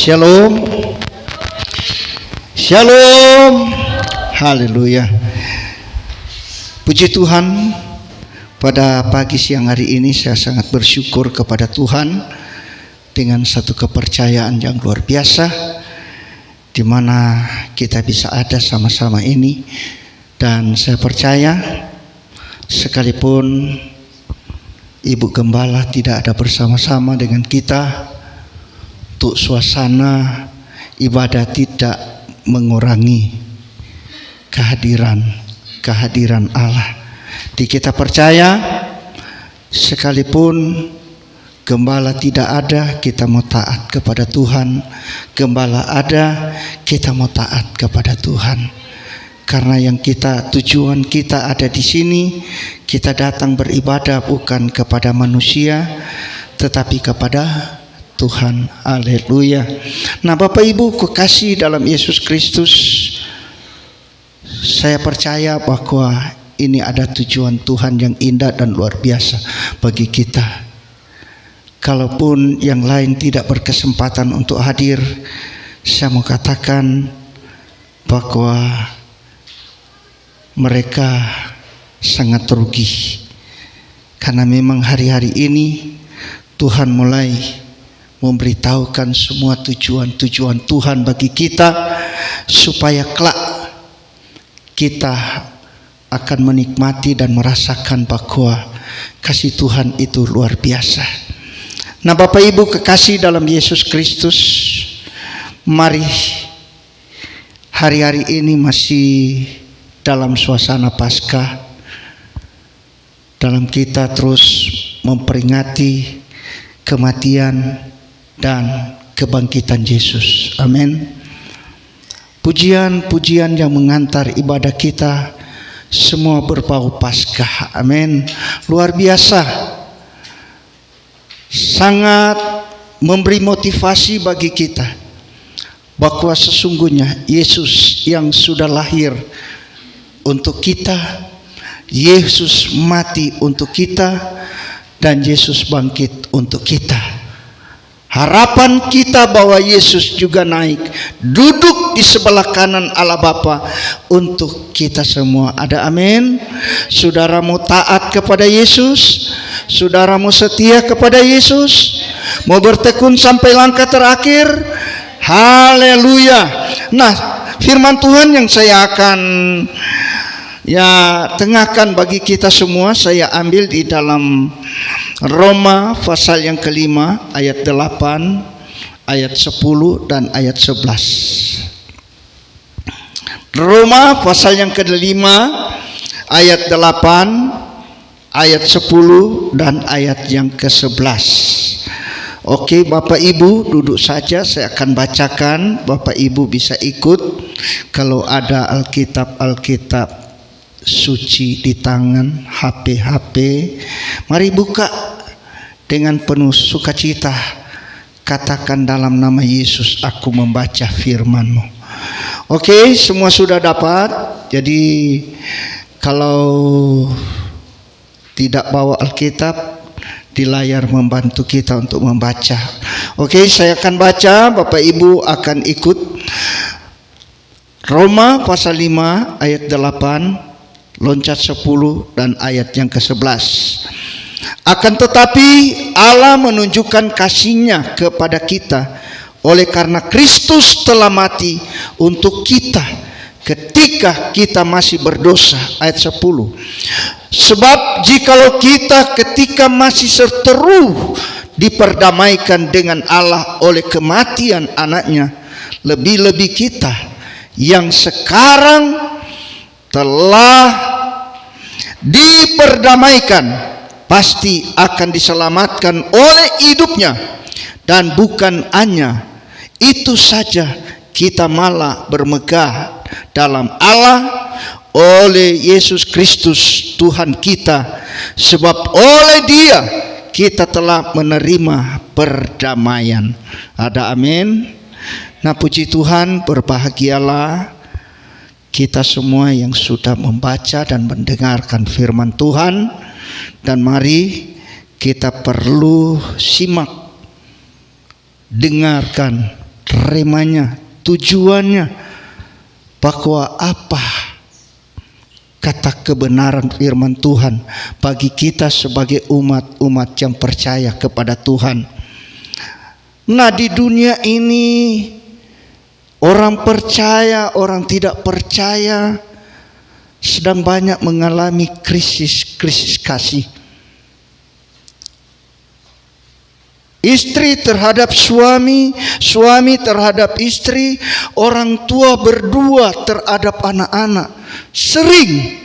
Shalom. Shalom. Haleluya. Puji Tuhan, pada pagi siang hari ini saya sangat bersyukur kepada Tuhan dengan satu kepercayaan yang luar biasa, di mana kita bisa ada sama-sama ini. Dan saya percaya sekalipun Ibu Gembala tidak ada bersama-sama dengan kita, untuk suasana ibadah tidak mengurangi kehadiran Allah. Di kita percaya sekalipun gembala tidak ada, kita mau taat kepada Tuhan. Gembala ada, kita mau taat kepada Tuhan. Karena tujuan kita ada di sini, kita datang beribadah bukan kepada manusia, tetapi kepada Tuhan. Haleluya. Nah, Bapak Ibu kekasih dalam Yesus Kristus, saya percaya bahwa ini ada tujuan Tuhan yang indah dan luar biasa bagi kita. Kalaupun yang lain tidak berkesempatan untuk hadir, saya mau katakan bahwa mereka sangat rugi. Karena memang hari-hari ini Tuhan mulai memberitahukan semua tujuan-tujuan Tuhan bagi kita, supaya kelak kita akan menikmati dan merasakan bahwa kasih Tuhan itu luar biasa. Nah, Bapak Ibu kekasih dalam Yesus Kristus, mari hari-hari ini masih dalam suasana Paskah, dalam kita terus memperingati kematian dan kebangkitan Yesus. Amin. Pujian-pujian yang mengantar ibadah kita semua berbau Paskah. Amin. Luar biasa. Sangat memberi motivasi bagi kita bahwa sesungguhnya Yesus yang sudah lahir untuk kita, Yesus mati untuk kita, dan Yesus bangkit untuk kita. Harapan kita bahwa Yesus juga naik duduk di sebelah kanan Allah Bapa untuk kita semua. Ada amin. Saudaramu taat kepada Yesus, saudaramu setia kepada Yesus, mau bertekun sampai langkah terakhir. Haleluya. Nah, firman Tuhan yang saya akan tengahkan bagi kita semua, saya ambil di dalam Roma pasal yang kelima ayat 8, ayat 10 dan ayat 11. Roma pasal yang kelima ayat 8, ayat 10 dan ayat yang ke-11. Oke, Bapak Ibu duduk saja, saya akan bacakan. Bapak Ibu bisa ikut kalau ada Alkitab suci di tangan, HP. Mari buka dengan penuh sukacita. Katakan dalam nama Yesus, aku membaca firman-Mu. Oke, semua sudah dapat. Jadi kalau tidak bawa Alkitab, di layar membantu kita untuk membaca. Oke, saya akan baca, Bapak Ibu akan ikut. Roma pasal 5 ayat 8, loncat 10 dan ayat yang ke-11. Akan tetapi Allah menunjukkan kasih-Nya kepada kita oleh karena Kristus telah mati untuk kita ketika kita masih berdosa. Ayat 10. Sebab jikalau kita ketika masih seteru diperdamaikan dengan Allah oleh kematian anaknya, lebih-lebih kita yang sekarang telah diperdamaikan pasti akan diselamatkan oleh hidupnya. Dan bukan hanya itu saja, kita malah bermegah dalam Allah oleh Yesus Kristus Tuhan kita, sebab oleh Dia kita telah menerima perdamaian. Ada amin. Nah, puji Tuhan, berbahagialah kita semua yang sudah membaca dan mendengarkan firman Tuhan. Dan mari kita perlu simak, dengarkan remanya, tujuannya, bahwa apa kata kebenaran firman Tuhan bagi kita sebagai umat-umat yang percaya kepada Tuhan. Nah, di dunia ini orang percaya, orang tidak percaya sedang banyak mengalami krisis kasih. Istri terhadap suami, suami terhadap istri, orang tua berdua terhadap anak-anak sering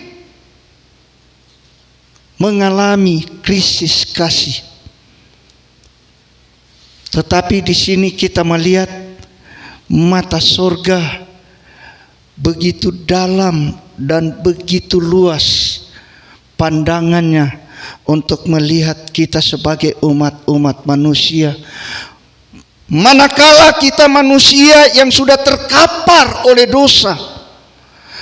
mengalami krisis kasih. Tetapi di sini kita melihat mata surga begitu dalam dan begitu luas pandangannya untuk melihat kita sebagai umat-umat manusia. Manakala kita manusia yang sudah terkapar oleh dosa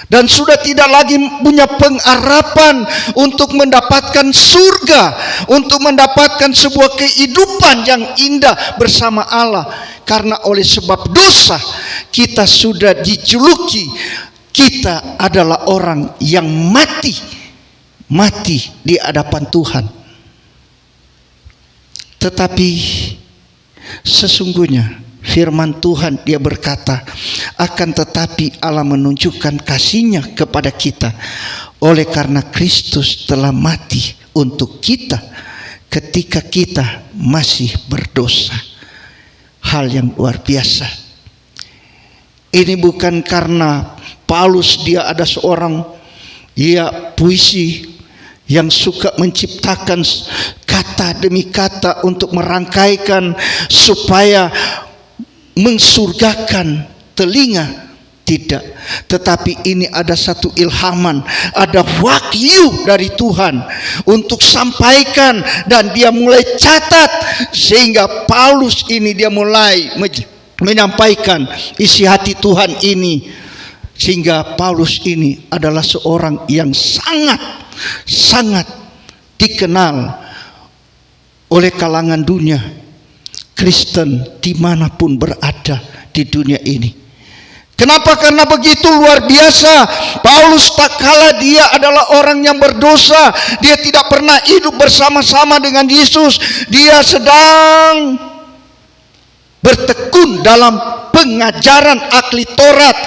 dan sudah tidak lagi punya pengharapan untuk mendapatkan surga, untuk mendapatkan sebuah kehidupan yang indah bersama Allah, karena oleh sebab dosa kita sudah dijuluki kita adalah orang yang mati di hadapan Tuhan. Tetapi sesungguhnya firman Tuhan dia berkata, akan tetapi Allah menunjukkan kasih-Nya kepada kita oleh karena Kristus telah mati untuk kita ketika kita masih berdosa. Hal yang luar biasa. Ini bukan karena Paulus dia ada seorang puisi yang suka menciptakan kata demi kata untuk merangkaikan supaya mensurgakan telinga. Tidak, tetapi ini ada satu ilhaman, ada wahyu dari Tuhan untuk sampaikan, dan dia mulai catat sehingga Paulus ini dia mulai menyampaikan isi hati Tuhan ini. Sehingga Paulus ini adalah seorang yang sangat dikenal oleh kalangan dunia Kristen dimanapun berada di dunia ini. Kenapa? Karena begitu luar biasa. Paulus tak kalah dia adalah orang yang berdosa, dia tidak pernah hidup bersama-sama dengan Yesus. Dia sedang bertekun dalam pengajaran ahli Taurat,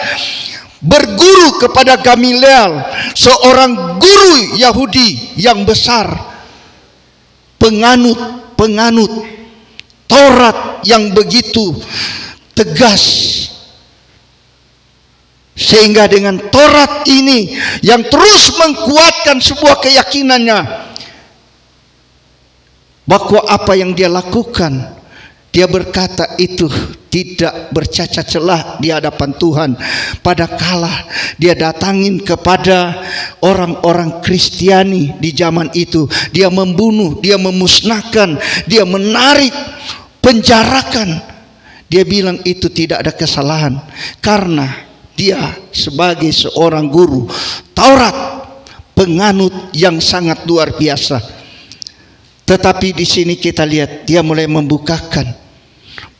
berguru kepada Gamaliel, seorang guru Yahudi yang besar, penganut Taurat yang begitu tegas. Sehingga dengan Taurat ini yang terus menguatkan sebuah keyakinannya bahwa apa yang dia lakukan, dia berkata itu tidak bercacat celah di hadapan Tuhan. Padakala dia datangin kepada orang-orang Kristiani di zaman itu, dia membunuh, dia memusnahkan, dia menarik, penjarakan. Dia bilang itu tidak ada kesalahan karena dia sebagai seorang guru Taurat, penganut yang sangat luar biasa. Tetapi di sini kita lihat dia mulai membukakan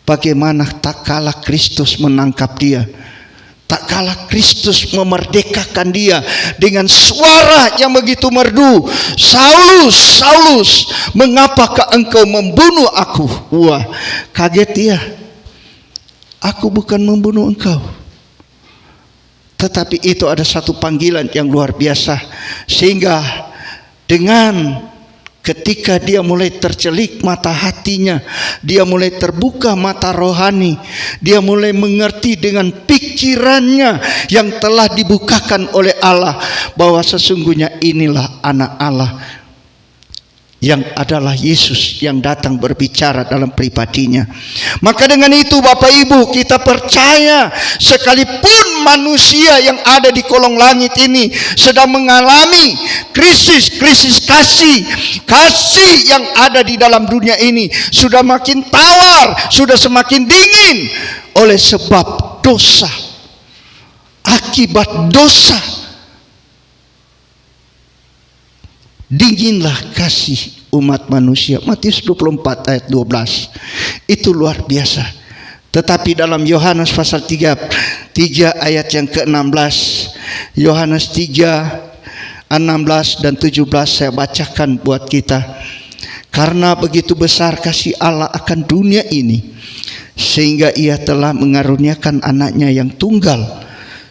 bagaimana tak kalah Kristus menangkap dia, tak kalah Kristus memerdekakan dia dengan suara yang begitu merdu, Saulus, Saulus, mengapakah engkau membunuh aku? Wah, kaget dia. Aku bukan membunuh engkau. Tetapi itu ada satu panggilan yang luar biasa. Sehingga dengan ketika dia mulai tercelik mata hatinya, dia mulai terbuka mata rohani, dia mulai mengerti dengan pikirannya yang telah dibukakan oleh Allah, bahwa sesungguhnya inilah anak Allah, yang adalah Yesus yang datang berbicara dalam pribadinya. Maka dengan itu Bapak Ibu, kita percaya sekalipun manusia yang ada di kolong langit ini sedang mengalami krisis kasih yang ada di dalam dunia ini sudah makin tawar, sudah semakin dingin oleh sebab dosa. Akibat dosa, dinginlah kasih umat manusia. Matius 24 ayat 12. Itu luar biasa. Tetapi dalam Yohanes pasal 3 ayat yang ke-16, Yohanes 3, 16 dan 17 saya bacakan buat kita. Karena begitu besar kasih Allah akan dunia ini, sehingga ia telah mengaruniakan anaknya yang tunggal,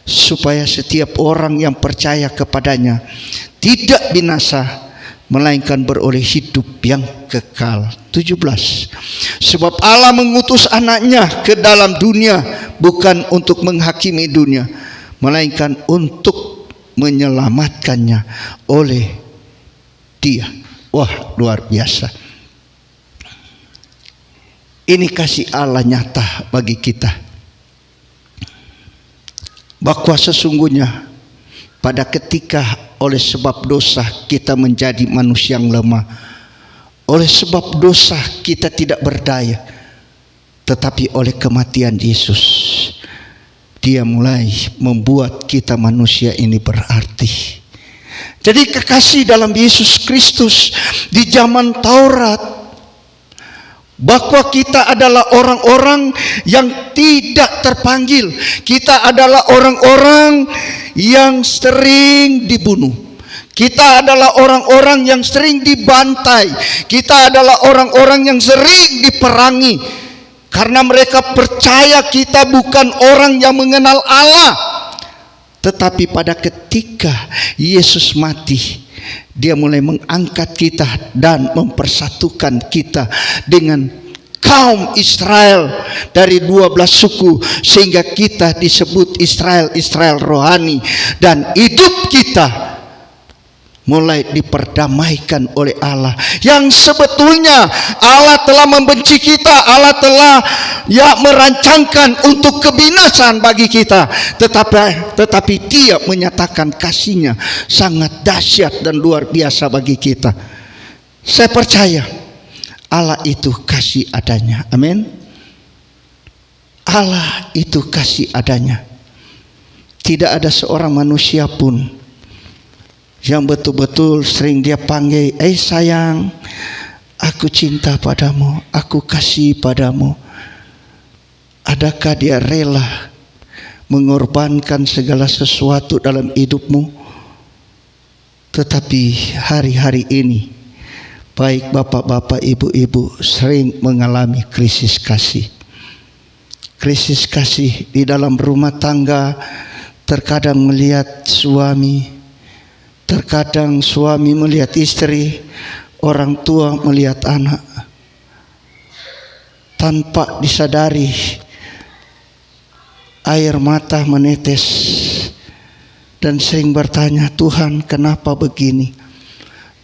supaya setiap orang yang percaya kepadanya tidak binasa, melainkan beroleh hidup yang kekal. 17. Sebab Allah mengutus anaknya ke dalam dunia bukan untuk menghakimi dunia, melainkan untuk menyelamatkannya oleh Dia. Wah, luar biasa. Ini kasih Allah nyata bagi kita, bahwa sesungguhnya pada ketika oleh sebab dosa kita menjadi manusia yang lemah, oleh sebab dosa kita tidak berdaya, tetapi oleh kematian Yesus, Dia mulai membuat kita manusia ini berarti. Jadi kekasih dalam Yesus Kristus di zaman Taurat, bahwa kita adalah orang-orang yang tidak terpanggil. Kita adalah orang-orang yang sering dibunuh. Kita adalah orang-orang yang sering dibantai. Kita adalah orang-orang yang sering diperangi, karena mereka percaya kita bukan orang yang mengenal Allah. Tetapi pada ketika Yesus mati, Dia mulai mengangkat kita dan mempersatukan kita dengan kaum Israel dari 12 suku, sehingga kita disebut Israel rohani, dan hidup kita mulai diperdamaikan oleh Allah, yang sebetulnya Allah telah membenci kita. Allah telah merancangkan untuk kebinasaan bagi kita, tetapi Dia menyatakan kasih-Nya sangat dahsyat dan luar biasa bagi kita. Saya percaya Allah itu kasih adanya. Amin. Allah itu kasih adanya. Tidak ada seorang manusia pun yang betul-betul sering Dia panggil, sayang, aku cinta padamu, aku kasih padamu. Adakah dia rela mengorbankan segala sesuatu dalam hidupmu? Tetapi hari-hari ini, baik bapak-bapak, ibu-ibu sering mengalami krisis kasih. Krisis kasih di dalam rumah tangga. Terkadang melihat suami, terkadang suami melihat istri, orang tua melihat anak. Tanpa disadari, air mata menetes, dan sering bertanya, Tuhan, kenapa begini?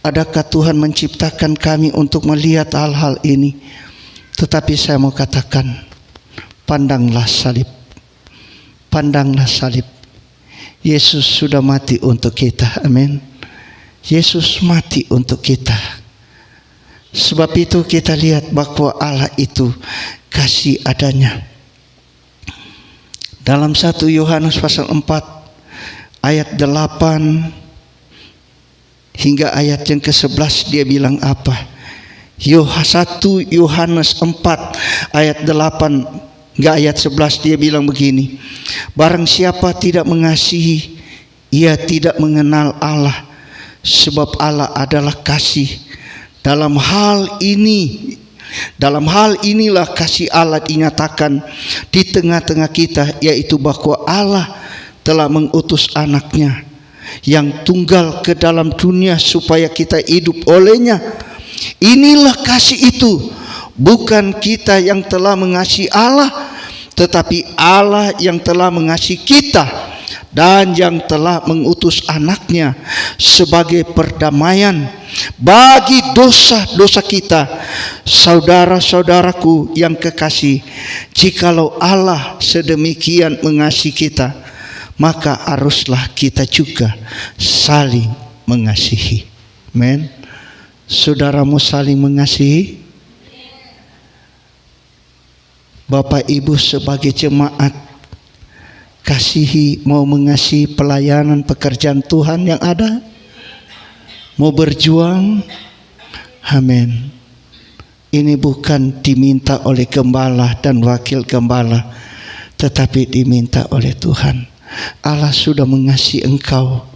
Adakah Tuhan menciptakan kami untuk melihat hal-hal ini? Tetapi saya mau katakan, pandanglah salib. Pandanglah salib. Yesus sudah mati untuk kita. Amin. Yesus mati untuk kita. Sebab itu kita lihat bahwa Allah itu kasih adanya. Dalam 1 Yohanes pasal 4 ayat 8 hingga ayat yang ke-11 dia bilang apa? 1 Yohanes 4 ayat 8 hingga ayat 11 dia bilang begini. Barang siapa tidak mengasihi, ia tidak mengenal Allah, sebab Allah adalah kasih. Dalam hal inilah kasih Allah dinyatakan di tengah-tengah kita, yaitu bahwa Allah telah mengutus anaknya yang tunggal ke dalam dunia supaya kita hidup olehnya. Inilah kasih itu, bukan kita yang telah mengasihi Allah, tetapi Allah yang telah mengasihi kita dan yang telah mengutus anaknya sebagai perdamaian bagi dosa-dosa kita. Saudara-saudaraku yang kekasih, jikalau Allah sedemikian mengasihi kita, maka haruslah kita juga saling mengasihi. Amen. Saudaramu saling mengasihi? Bapak Ibu sebagai jemaat, kasihi, mau mengasihi pelayanan pekerjaan Tuhan yang ada, mau berjuang. Amin. Ini bukan diminta oleh gembala dan wakil gembala, tetapi diminta oleh Tuhan. Allah sudah mengasihi engkau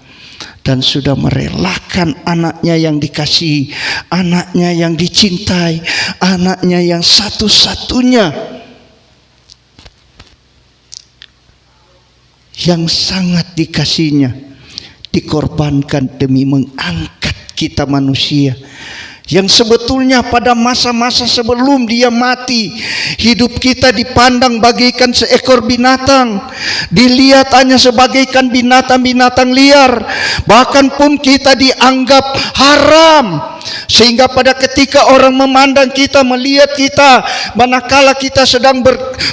dan sudah merelakan anaknya yang dikasihi, anaknya yang dicintai, anaknya yang satu-satunya, yang sangat dikasihinya, dikorbankan demi mengangkat kita manusia yang sebetulnya pada masa-masa sebelum dia mati, hidup kita dipandang bagaikan seekor binatang, dilihat hanya sebagaikan binatang-binatang liar, bahkan pun kita dianggap haram. Sehingga pada ketika orang memandang kita, melihat kita, manakala kita sedang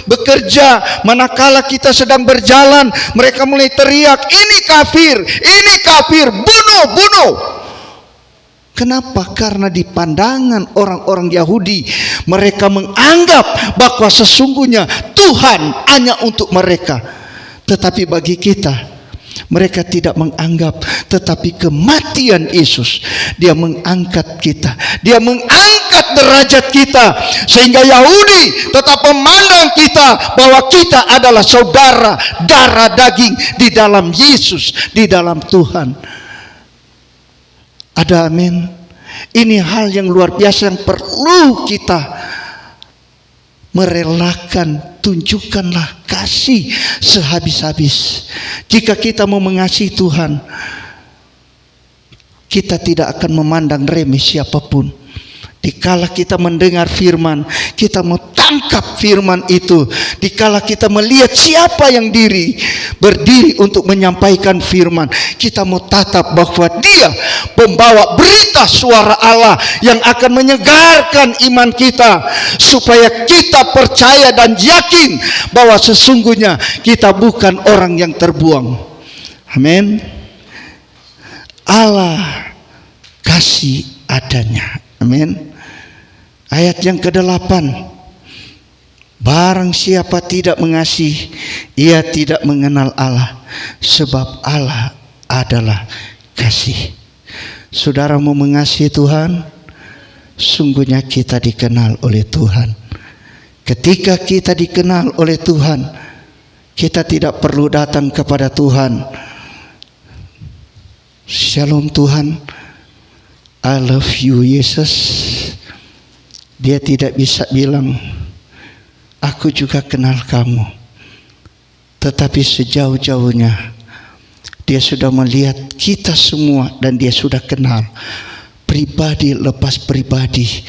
bekerja, manakala kita sedang berjalan, mereka mulai teriak, ini kafir, bunuh, bunuh. Kenapa? Karena di pandangan orang-orang Yahudi, mereka menganggap bahwa sesungguhnya Tuhan hanya untuk mereka. Tetapi bagi kita, mereka tidak menganggap, tetapi kematian Yesus, Dia mengangkat kita, Dia mengangkat derajat kita, sehingga Yahudi tetap memandang kita bahwa kita adalah saudara darah daging di dalam Yesus, di dalam Tuhan. Ada amin. Ini hal yang luar biasa yang perlu kita merelakan. Tunjukkanlah kasih sehabis-habis. Jika kita mau mengasihi Tuhan, kita tidak akan memandang remeh siapapun. Dikala kita mendengar firman, kita mau tangkap firman itu. Dikala kita melihat siapa yang berdiri untuk menyampaikan firman, kita mau tatap bahwa dia membawa berita suara Allah yang akan menyegarkan iman kita, supaya kita percaya dan yakin bahwa sesungguhnya kita bukan orang yang terbuang. Amin. Allah kasih adanya. Amin. Ayat yang ke-8. Barang siapa tidak mengasihi, ia tidak mengenal Allah, sebab Allah adalah kasih. Saudara mau mengasihi Tuhan? Sungguhnya kita dikenal oleh Tuhan. Ketika kita dikenal oleh Tuhan, kita tidak perlu datang kepada Tuhan, Shalom Tuhan, I love you Yesus. Dia tidak bisa bilang, aku juga kenal kamu. Tetapi sejauh-jauhnya Dia sudah melihat kita semua, dan Dia sudah kenal pribadi lepas pribadi.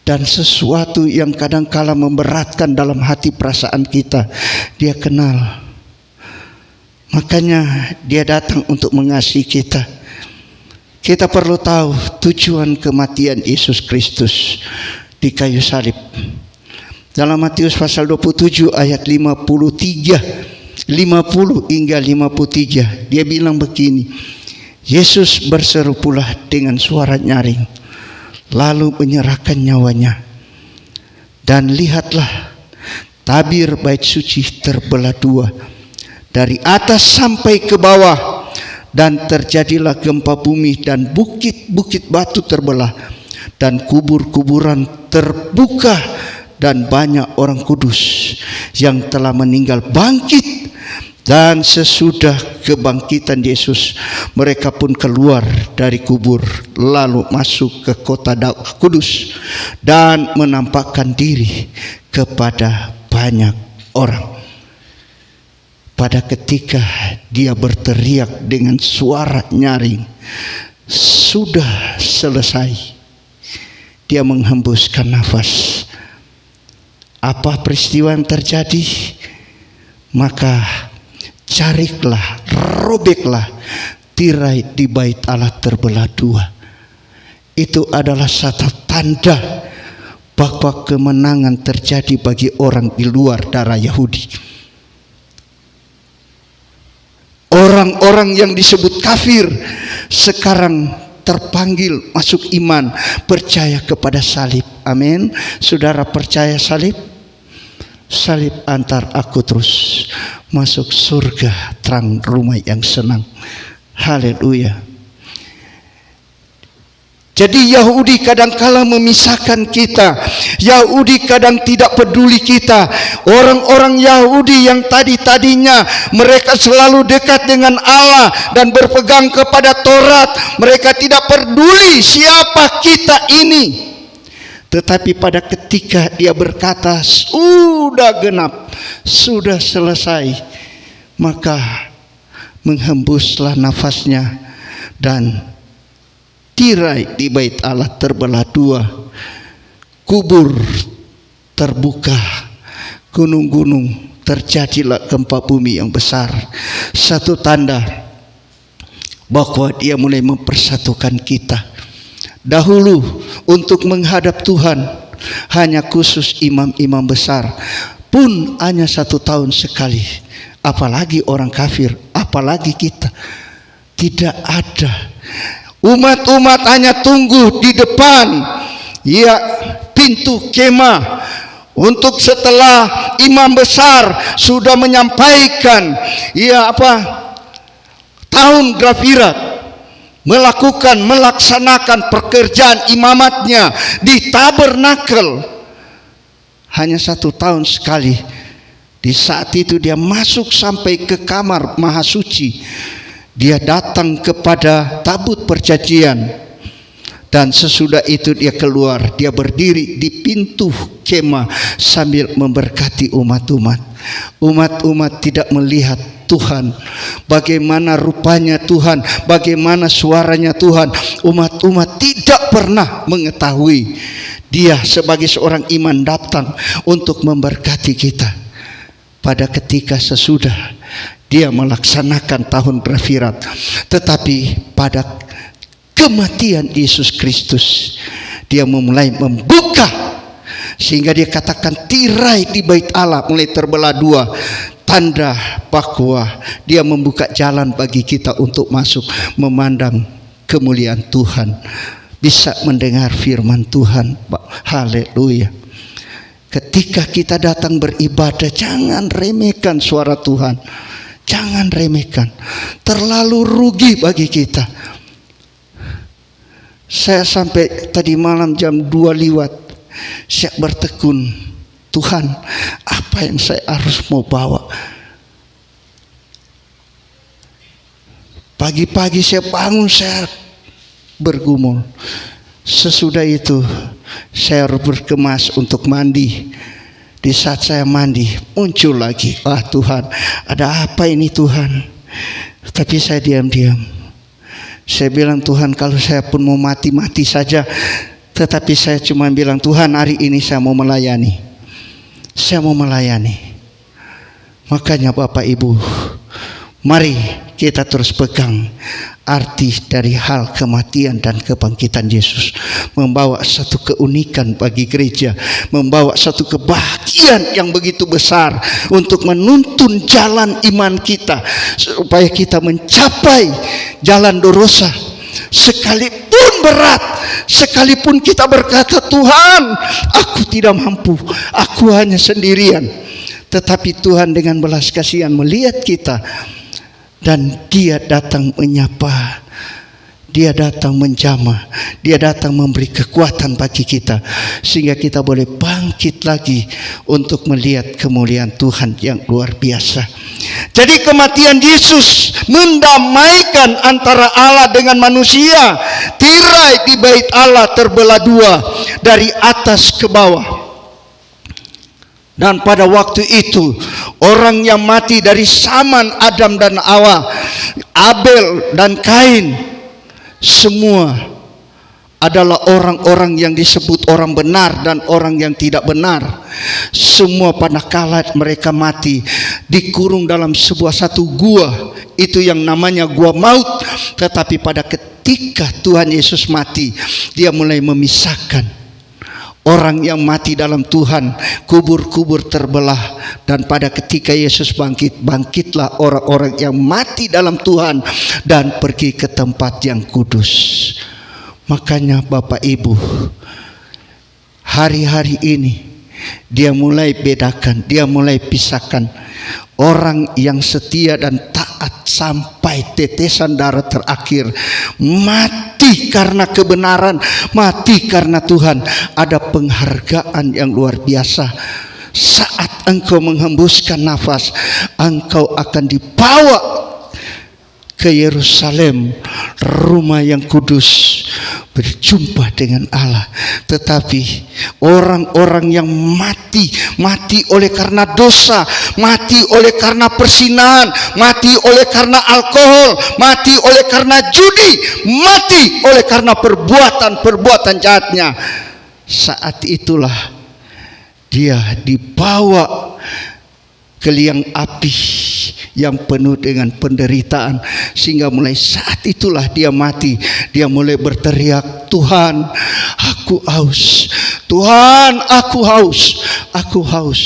Dan sesuatu yang kadangkala memberatkan dalam hati perasaan kita, Dia kenal. Makanya Dia datang untuk mengasihi kita. Kita perlu tahu tujuan kematian Yesus Kristus di kayu salib. Dalam Matius pasal 27 ayat 50 hingga 53, Dia bilang begini, Yesus berseru pula dengan suara nyaring, lalu menyerahkan nyawanya. Dan lihatlah, tabir bait suci terbelah dua, dari atas sampai ke bawah, dan terjadilah gempa bumi, dan bukit-bukit batu terbelah, dan kubur-kuburan terbuka, dan banyak orang kudus yang telah meninggal bangkit. Dan sesudah kebangkitan Yesus, mereka pun keluar dari kubur, lalu masuk ke kota kudus, dan menampakkan diri kepada banyak orang. Pada ketika Dia berteriak dengan suara nyaring, sudah selesai, Dia menghembuskan nafas. Apa peristiwa yang terjadi? Maka cariklah, robeklah tirai di bait Allah terbelah dua. Itu adalah satu tanda bahwa kemenangan terjadi bagi orang di luar darah Yahudi. Orang-orang yang disebut kafir sekarang terpanggil masuk iman, percaya kepada salib. Amin. Saudara percaya salib? Salib antar aku terus masuk surga, terang rumah yang senang. Haleluya. Jadi Yahudi kadangkala memisahkan kita. Yahudi kadang tidak peduli kita. Orang-orang Yahudi yang tadinya mereka selalu dekat dengan Allah dan berpegang kepada Taurat, mereka tidak peduli siapa kita ini. Tetapi pada ketika dia berkata sudah genap, sudah selesai, maka menghembuslah nafasnya dan tirai di bait Allah terbelah dua, kubur terbuka, gunung-gunung terjadilah gempa bumi yang besar. Satu tanda bahwa dia mulai mempersatukan kita. Dahulu untuk menghadap Tuhan hanya khusus imam-imam besar, pun hanya 1 tahun sekali. Apalagi orang kafir, apalagi kita. Tidak ada. Umat-umat hanya tunggu di depan pintu kemah untuk setelah imam besar sudah menyampaikan tahun Grafirat, melaksanakan pekerjaan imamatnya di tabernakel hanya 1 tahun sekali. Di saat itu dia masuk sampai ke kamar maha suci. Dia datang kepada tabut perjanjian, dan sesudah itu dia keluar. Dia berdiri di pintu kemah sambil memberkati umat-umat. Umat-umat tidak melihat Tuhan, bagaimana rupanya Tuhan, bagaimana suaranya Tuhan. Umat-umat tidak pernah mengetahui dia sebagai seorang iman datang untuk memberkati kita. Pada ketika sesudah dia melaksanakan tahun Grafirat, tetapi pada kematian Yesus Kristus dia memulai membuka, sehingga dia katakan tirai di bait Allah mulai terbelah dua, tanda bahwa dia membuka jalan bagi kita untuk masuk memandang kemuliaan Tuhan, bisa mendengar firman Tuhan. Haleluya. Ketika kita datang beribadah, jangan remehkan suara Tuhan. Jangan remehkan. Terlalu rugi bagi kita. Saya sampai tadi malam jam 2 lewat, saya bertekun, Tuhan, apa yang saya harus mau bawa? Pagi-pagi saya bangun, saya bergumul. Sesudah itu saya berkemas untuk mandi. Di saat saya mandi, muncul lagi, Tuhan, ada apa ini Tuhan? Tapi saya diam-diam. Saya bilang, Tuhan, kalau saya pun mau mati-mati saja. Tetapi saya cuma bilang, Tuhan, hari ini saya mau melayani. Saya mau melayani. Makanya Bapak Ibu, mari kita terus pegang arti dari hal kematian dan kebangkitan Yesus, membawa satu keunikan bagi gereja, membawa satu kebahagiaan yang begitu besar untuk menuntun jalan iman kita, supaya kita mencapai jalan dorosa. Sekalipun berat, sekalipun kita berkata, Tuhan, aku tidak mampu, aku hanya sendirian, tetapi Tuhan dengan belas kasihan melihat kita, dan dia datang menyapa, dia datang menjamah, dia datang memberi kekuatan bagi kita, sehingga kita boleh bangkit lagi untuk melihat kemuliaan Tuhan yang luar biasa. Jadi kematian Yesus mendamaikan antara Allah dengan manusia. Tirai di bait Allah terbelah dua, dari atas ke bawah. Dan pada waktu itu orang yang mati dari zaman Adam dan Hawa, Abel dan Kain, semua adalah orang-orang yang disebut orang benar dan orang yang tidak benar. Semua pada kala mereka mati dikurung dalam sebuah satu gua, itu yang namanya gua maut. Tetapi pada ketika Tuhan Yesus mati, dia mulai memisahkan orang yang mati dalam Tuhan, kubur-kubur terbelah. Dan pada ketika Yesus bangkit, bangkitlah orang-orang yang mati dalam Tuhan dan pergi ke tempat yang kudus. Makanya Bapak Ibu, hari-hari ini dia mulai bedakan, dia mulai pisahkan orang yang setia dan taat sampai tetesan darah terakhir, mati karena kebenaran, mati karena Tuhan. Ada penghargaan yang luar biasa. Saat engkau menghembuskan nafas, engkau akan dibawa ke Yerusalem, rumah yang kudus, berjumpa dengan Allah. Tetapi orang-orang yang mati oleh karena dosa, mati oleh karena persinahan, mati oleh karena alkohol, mati oleh karena judi, mati oleh karena perbuatan-perbuatan jahatnya, saat itulah dia dibawa ke liang api yang penuh dengan penderitaan, sehingga mulai saat itulah dia mati. Dia mulai berteriak, Tuhan, aku haus. Tuhan, aku haus. Aku haus.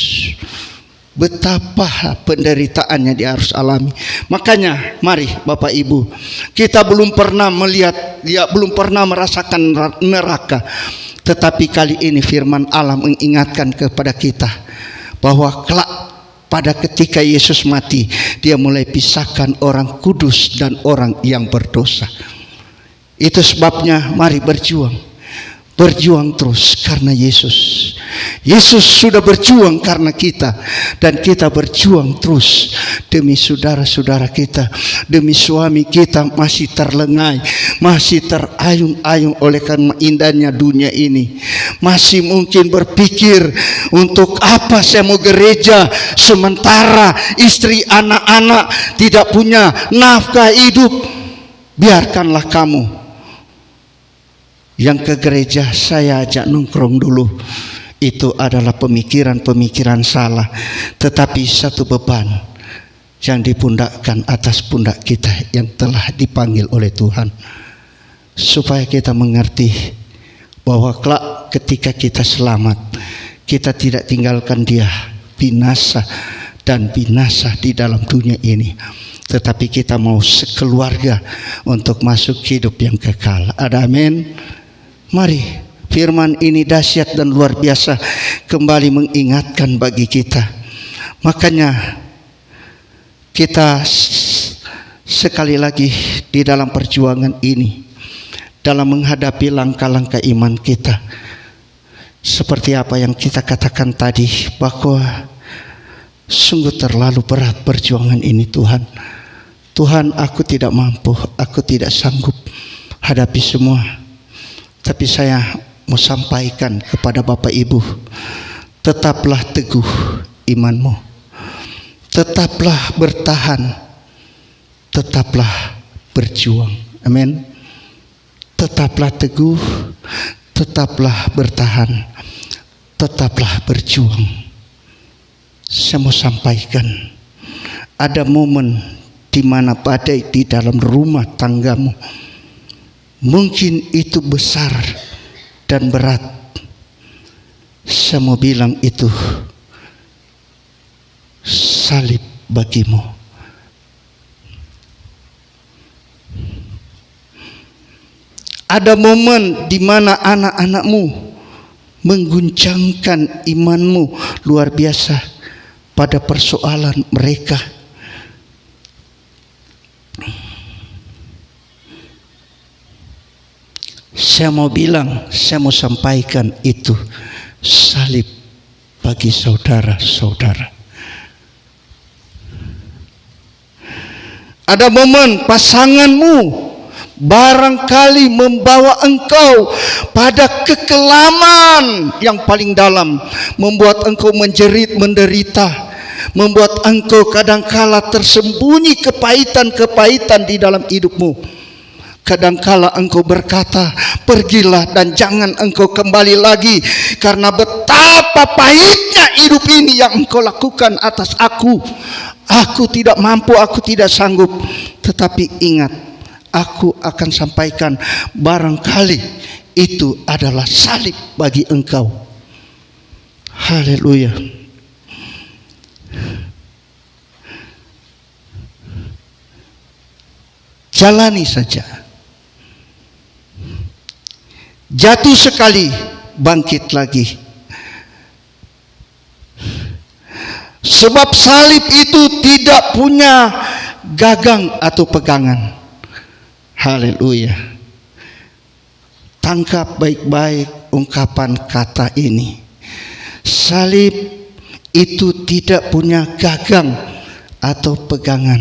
Betapa penderitaannya dia harus alami. Makanya mari Bapak Ibu, kita belum pernah melihat, belum pernah merasakan neraka, tetapi kali ini firman Allah mengingatkan kepada kita bahwa kelak pada ketika Yesus mati, dia mulai pisahkan orang kudus dan orang yang berdosa. Itu sebabnya mari berjuang. Berjuang terus karena Yesus. Yesus sudah berjuang karena kita, dan kita berjuang terus demi saudara-saudara kita, demi suami kita masih terlengai, masih terayung-ayung oleh karena indahnya dunia ini. Masih mungkin berpikir, untuk apa saya mau gereja sementara istri anak-anak tidak punya nafkah hidup. Biarkanlah kamu yang ke gereja, saya ajak nongkrong dulu. Itu adalah pemikiran-pemikiran salah, tetapi satu beban yang dipundakkan atas pundak kita yang telah dipanggil oleh Tuhan, supaya kita mengerti bahwa kelak ketika kita selamat, kita tidak tinggalkan dia binasa dan binasa di dalam dunia ini, tetapi kita mau sekeluarga untuk masuk hidup yang kekal. Ada amin. Mari, firman ini dahsyat dan luar biasa, kembali mengingatkan bagi kita. Makanya kita sekali lagi di dalam perjuangan ini, dalam menghadapi langkah-langkah iman kita, seperti apa yang kita katakan tadi, bahwa sungguh terlalu berat perjuangan ini Tuhan. Tuhan, aku tidak mampu, aku tidak sanggup hadapi semua. Tapi saya mau sampaikan kepada Bapak Ibu, tetaplah teguh imanmu, tetaplah bertahan, tetaplah berjuang. Amin. Tetaplah teguh, tetaplah bertahan, tetaplah berjuang. Saya mau sampaikan, ada momen di mana badai di dalam rumah tanggamu, mungkin itu besar dan berat. Saya mau bilang itu salib bagimu. Ada momen di mana anak-anakmu mengguncangkan imanmu luar biasa pada persoalan mereka. Saya mau bilang, saya mau sampaikan itu salib bagi saudara-saudara. Ada momen pasanganmu barangkali membawa engkau pada kekelaman yang paling dalam, membuat engkau menjerit, menderita, membuat engkau kadangkala tersembunyi kepahitan-kepahitan di dalam hidupmu. Kadangkala engkau berkata, pergilah dan jangan engkau kembali lagi, karena betapa pahitnya hidup ini yang engkau lakukan atas aku. Aku tidak mampu, aku tidak sanggup. Tetapi ingat, aku akan sampaikan, barangkali itu adalah salib bagi engkau. Haleluya. Jalani saja. Jatuh sekali, bangkit lagi. Sebab salib itu tidak punya gagang atau pegangan. Haleluya. Tangkap baik-baik ungkapan kata ini. Salib itu tidak punya gagang atau pegangan.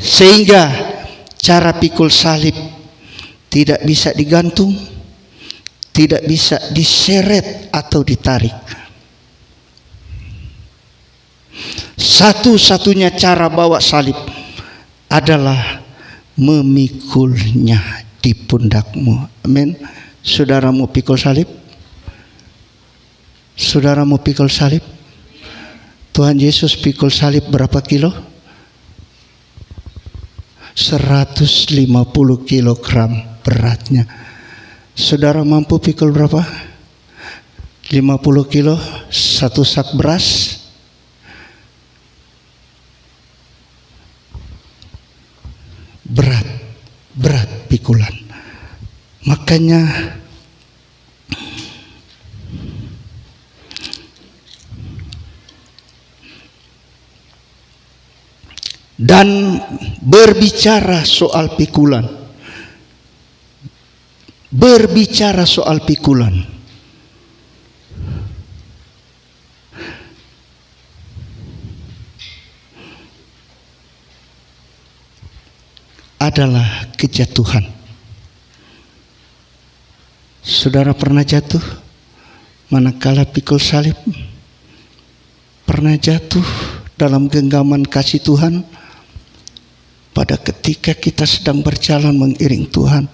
Sehingga cara pikul salib tidak bisa digantung, tidak bisa diseret atau ditarik. Satu-satunya cara bawa salib adalah memikulnya di pundakmu. Amin. Saudara mau pikul salib? Saudara mau pikul salib? Tuhan Yesus pikul salib berapa kilo? 150 kilogram beratnya. Saudara mampu pikul berapa? 50 kilo, satu sak beras. Berat pikulan. Makanya dan berbicara soal pikulan. Berbicara soal pikulan. Adalah kejatuhan. Saudara pernah jatuh manakala pikul salib? Pernah jatuh dalam genggaman kasih Tuhan? Pada ketika kita sedang berjalan mengiring Tuhan,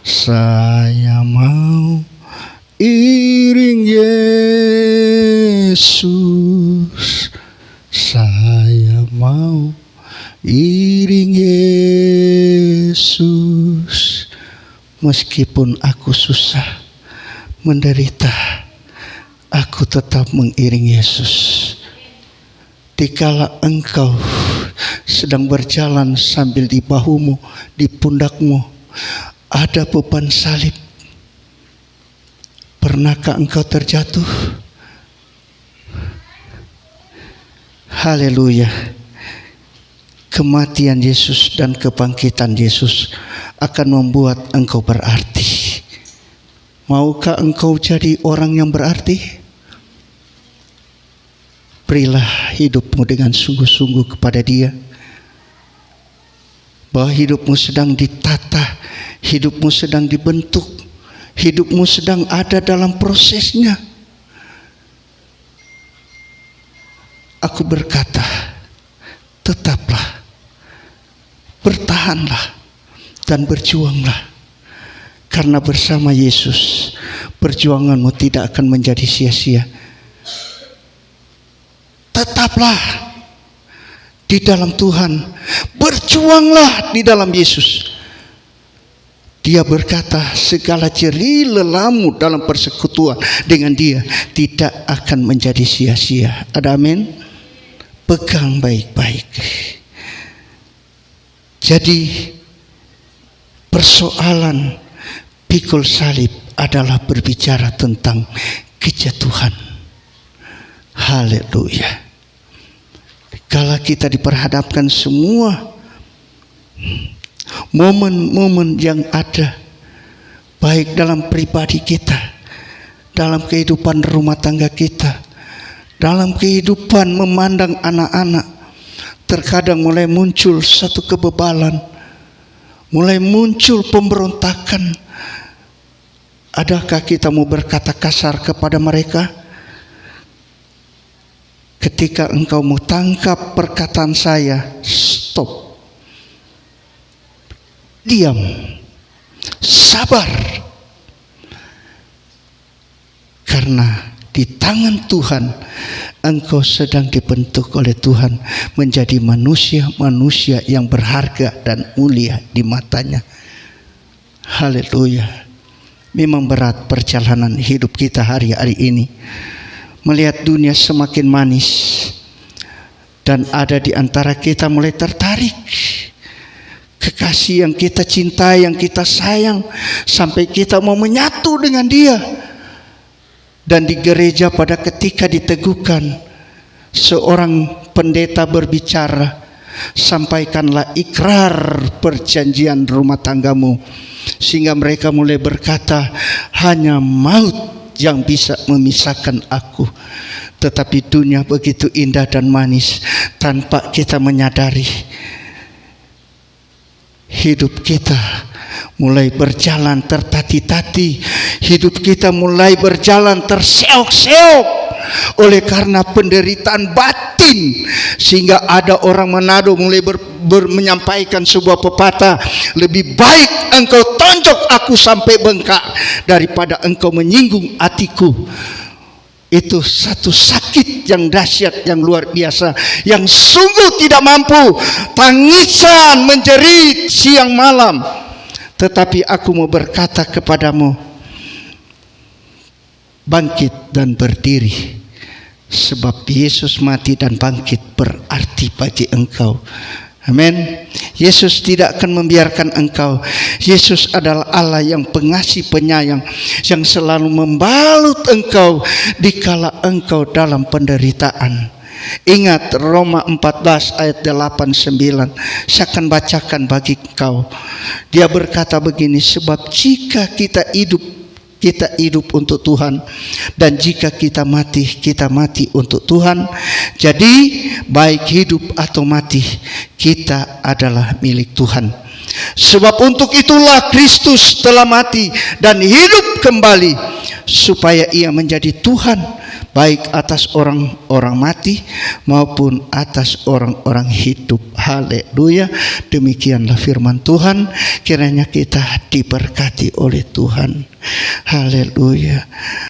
saya mau iring Yesus, saya mau iring Yesus, meskipun aku susah, menderita, aku tetap mengiring Yesus. Dikala engkau sedang berjalan sambil di bahumu, di pundakmu ada beban salib, pernahkah engkau terjatuh? Haleluya. Kematian Yesus dan kebangkitan Yesus akan membuat engkau berarti. Maukah engkau jadi orang yang berarti? Berilah hidupmu dengan sungguh-sungguh kepada Dia. Bahwa hidupmu sedang ditata, hidupmu sedang dibentuk, hidupmu sedang ada dalam prosesnya. Aku berkata, tetaplah, bertahanlah, dan berjuanglah. Karena bersama Yesus, perjuanganmu tidak akan menjadi sia-sia. Tetaplah di dalam Tuhan, berjuanglah di dalam Yesus. Dia berkata, segala jerih lelamu dalam persekutuan dengan Dia tidak akan menjadi sia-sia. Ada amin? Pegang baik-baik. Jadi persoalan pikul salib adalah berbicara tentang kejatuhan. Haleluya. Kalau kita diperhadapkan semua momen-momen yang ada, baik dalam pribadi kita, dalam kehidupan rumah tangga kita, dalam kehidupan memandang anak-anak, terkadang mulai muncul satu kebebalan, mulai muncul pemberontakan. Adakah kita mau berkata kasar kepada mereka? Ketika engkau mau tangkap perkataan saya, stop, diam, sabar. Karena di tangan Tuhan engkau sedang dibentuk oleh Tuhan menjadi manusia-manusia yang berharga dan mulia di matanya. Haleluya. Memang berat perjalanan hidup kita hari-hari ini. Melihat dunia semakin manis, dan ada di antara kita mulai tertarik kekasih yang kita cintai, yang kita sayang, sampai kita mau menyatu dengan dia. Dan di gereja pada ketika diteguhkan, seorang pendeta berbicara, sampaikanlah ikrar perjanjian rumah tanggamu. Sehingga mereka mulai berkata, hanya maut yang bisa memisahkan aku. Tetapi dunia begitu indah dan manis, tanpa kita menyadari hidup kita mulai berjalan tertati-tati, hidup kita mulai berjalan terseok-seok oleh karena penderitaan batin. Sehingga ada orang Manado mulai menyampaikan sebuah pepatah, lebih baik engkau tonjok aku sampai bengkak daripada engkau menyinggung hatiku. Itu satu sakit yang dahsyat, yang luar biasa, yang sungguh tidak mampu. Tangisan menjerit siang malam. Tetapi aku mau berkata kepadamu, bangkit dan berdiri. Sebab Yesus mati dan bangkit berarti bagi engkau. Amin. Yesus tidak akan membiarkan engkau. Yesus adalah Allah yang pengasih penyayang, yang selalu membalut engkau dikala engkau dalam penderitaan. Ingat Roma 14 ayat 8-9. Saya akan bacakan bagi engkau. Dia berkata begini, sebab jika kita hidup untuk Tuhan, dan jika kita mati untuk Tuhan. Jadi baik hidup atau mati, kita adalah milik Tuhan. Sebab untuk itulah Kristus telah mati dan hidup kembali, supaya ia menjadi Tuhan, baik atas orang-orang mati maupun atas orang-orang hidup. Haleluya. Demikianlah firman Tuhan. Kiranya kita diberkati oleh Tuhan. Haleluya.